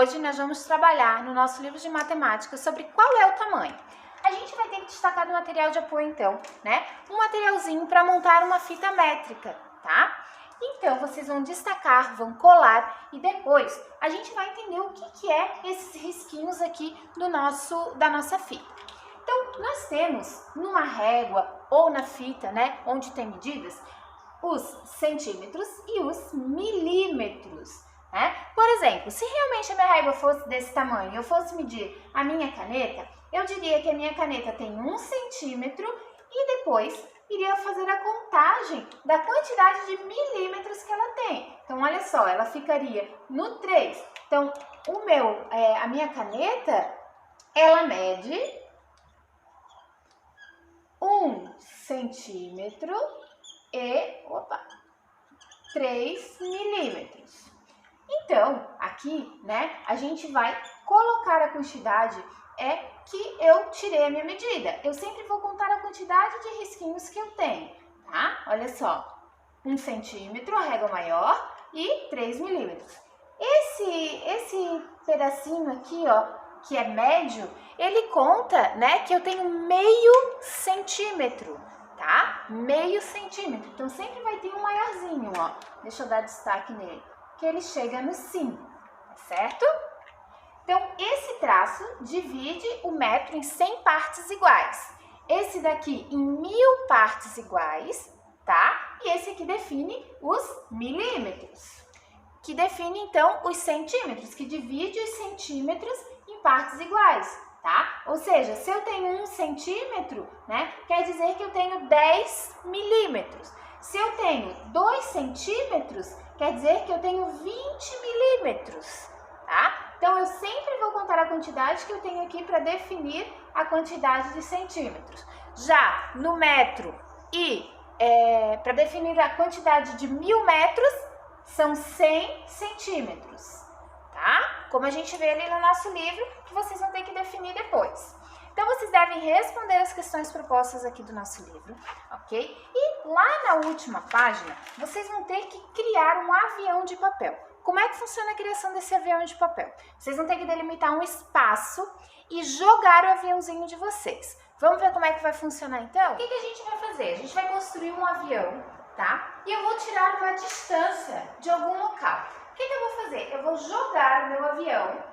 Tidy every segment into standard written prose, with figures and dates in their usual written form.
hoje nós vamos trabalhar no nosso livro de matemática sobre qual é o tamanho. A gente vai ter que destacar do material de apoio, então, né? Um materialzinho para montar uma fita métrica, tá? Então, vocês vão destacar, vão colar e depois a gente vai entender o que é esses risquinhos aqui da nossa fita. Então, nós temos numa régua ou na fita, né, onde tem medidas, os centímetros e os milímetros, né? Por exemplo, se realmente a minha régua fosse desse tamanho e eu fosse medir a minha caneta, eu diria que a minha caneta tem 1 centímetro e depois iria fazer a contagem da quantidade de milímetros que ela tem. Então, olha só, ela ficaria no 3. Então, a minha caneta, ela mede 1 centímetro e 3 milímetros. Então, aqui, né, a gente vai colocar a quantidade que eu tirei a minha medida. Eu sempre vou contar a quantidade de risquinhos que eu tenho, tá? Olha só, 1 centímetro, a régua maior, e 3 milímetros. Esse pedacinho aqui, ó, que é médio, ele conta, né, que eu tenho meio centímetro, tá? Meio centímetro. Então, sempre vai ter um maiorzinho, ó. Deixa eu dar destaque nele, que ele chega no 5, certo? Então, esse traço divide o metro em 100 partes iguais. Esse daqui em 1000 partes iguais, tá? E esse aqui define os milímetros, que define, então, os centímetros, que divide os centímetros em partes iguais, tá? Ou seja, se eu tenho 1 centímetro, né, quer dizer que eu tenho 10 milímetros. Se eu tenho 2 centímetros, quer dizer que eu tenho 20 milímetros, tá? Então, eu sempre vou contar a quantidade que eu tenho aqui para definir a quantidade de centímetros. Já no metro para definir a quantidade de 1000 metros, são 100 centímetros, tá? Como a gente vê ali no nosso livro, que vocês vão ter que definir depois. Então, vocês devem responder as questões propostas aqui do nosso livro, ok? E lá na última página, vocês vão ter que criar um avião de papel. Como é que funciona a criação desse avião de papel? Vocês vão ter que delimitar um espaço e jogar o aviãozinho de vocês. Vamos ver como é que vai funcionar, então? O que a gente vai fazer? A gente vai construir um avião, tá? E eu vou tirar uma distância de algum local. O que eu vou fazer? Eu vou jogar o meu avião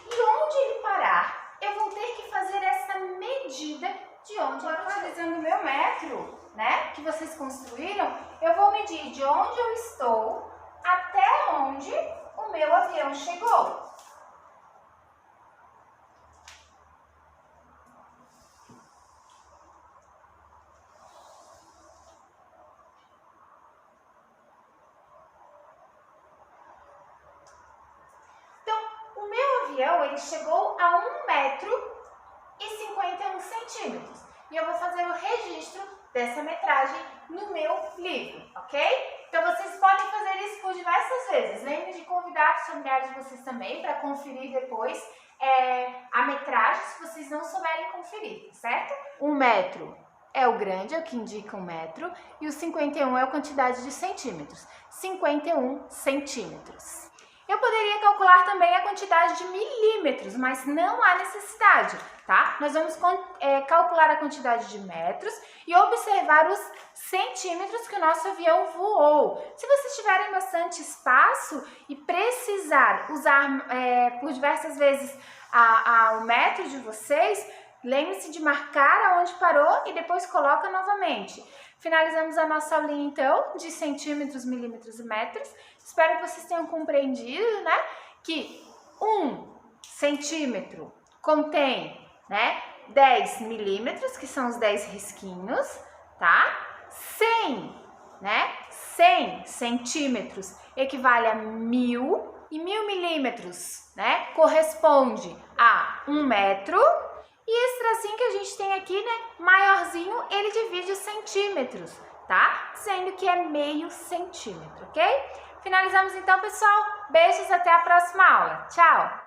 e onde ele parar, eu vou ter que fazer essa medida de onde ele parou. Utilizando o meu metro, né, que vocês construíram, eu vou medir de onde eu estou até onde o meu avião chegou. Então, o meu avião, ele chegou a 1 metro e 51 centímetros. E eu vou fazer o registro dessa metragem no meu livro, ok? Então, vocês podem fazer isso por diversas vezes. Lembre de convidar os familiares de vocês também para conferir depois a metragem, se vocês não souberem conferir, certo? 1 metro é o grande, é o que indica 1 metro, e o 51 é a quantidade de centímetros. 51 centímetros. Eu poderia calcular também a quantidade de milímetros, mas não há necessidade, tá? Nós vamos calcular a quantidade de metros e observar os centímetros que o nosso avião voou. Se vocês tiverem bastante espaço e precisar usar por diversas vezes o metro de vocês, lembre-se de marcar aonde parou e depois coloca novamente. Finalizamos a nossa aulinha, então, de centímetros, milímetros e metros. Espero que vocês tenham compreendido, né, que 1 centímetro contém, né, 10 milímetros, que são os 10 risquinhos, tá? 100 centímetros equivale a 1000, e 1000 milímetros, né, corresponde a 1 metro. E esse tracinho que a gente tem aqui, né, maiorzinho, ele divide os centímetros, tá? Dizendo que é meio centímetro, ok? Finalizamos então, pessoal. Beijos, até a próxima aula. Tchau!